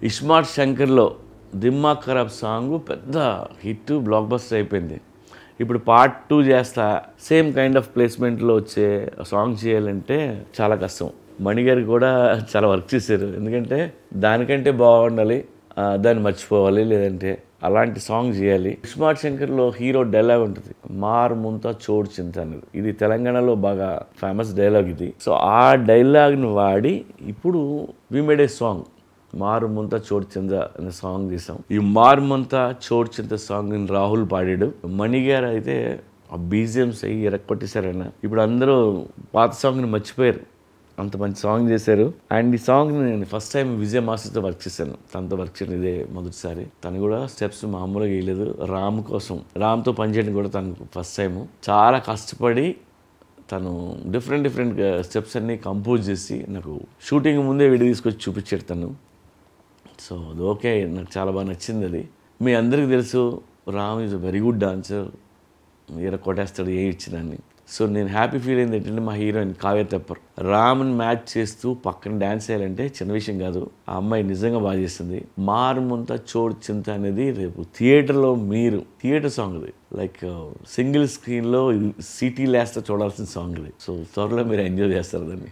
ఇస్మార్ట్ శంకర్లో దిమ్మాగ్ ఖరాబ్ సాంగ్ పెద్ద hit block buster అయిపోయింది. ఇప్పుడు పార్ట్ 2 చేస్తా సేమ్ కైండ్ ఆఫ్ ప్లేస్మెంట్లో వచ్చే సాంగ్ చేయాలంటే చాలా కష్టం. మణిగారు కూడా చాలా వర్క్ చేశారు. ఎందుకంటే దానికంటే బాగుండాలి, దాన్ని మర్చిపోవాలి, లేదంటే అలాంటి సాంగ్ చేయాలి. ఇస్మార్ట్ శంకర్లో హీరో డైలాగ్ ఉంటుంది, మార్ ముంతా చోడు చింత అనేది. ఇది తెలంగాణలో బాగా ఫేమస్ డైలాగ్ ఇది. సో ఆ డైలాగ్ని వాడి ఇప్పుడు వి మేడ్ ఏ సాంగ్ మారు ముంత చోటు చింత అనే సాంగ్ తీసాం. ఈ మారు ముంత చోటు చింత సాంగ్ రాహుల్ పాడాడు. మణిగారు అయితే ఆ బీజిఎమ్స్ అయ్యి ఎరక్కొట్టేశారన్న. ఇప్పుడు అందరూ పాత సాంగ్ని మర్చిపోయారు, అంత మంచి సాంగ్ చేశారు. అండ్ ఈ సాంగ్ని నేను ఫస్ట్ టైం విజయ్ మాస్టర్తో వర్క్ చేశాను. తనతో వర్క్ చేయడం ఇదే మొదటిసారి. తను కూడా స్టెప్స్ మామూలుగా వేయలేదు. రామ్ కోసం, రామ్తో పనిచేయడం కూడా తనకు ఫస్ట్ టైం. చాలా కష్టపడి తను డిఫరెంట్ స్టెప్స్ అన్నీ కంపోజ్ చేసి నాకు షూటింగ్ ముందే వీడియో తీసుకొచ్చి చూపించాడు తను. సో అది ఓకే, నాకు చాలా బాగా నచ్చింది అది. మీ అందరికీ తెలుసు Ram is a very good dancer, కొట్టేస్తాడు ఏ ఇచ్చినాన్ని. సో నేను హ్యాపీ ఫీల్ అయింది ఏంటంటే మా హీరోయిన్ కావ్య తెప్పర్ రామ్ని మ్యాచ్ చేస్తూ పక్కన డ్యాన్స్ చేయాలంటే చిన్న విషయం కాదు. ఆ అమ్మాయి నిజంగా బాగా చేస్తుంది. మారుముంత చోడు చింత అనేది రేపు థియేటర్లో మీరు థియేటర్ సాంగ్ ఇది, లైక్ సింగిల్ స్క్రీన్లో సిటీ లాస్ట్ చూడాల్సిన సాంగ్ ఇది. సో త్వరలో మీరు ఎంజాయ్ చేస్తారు దాన్ని.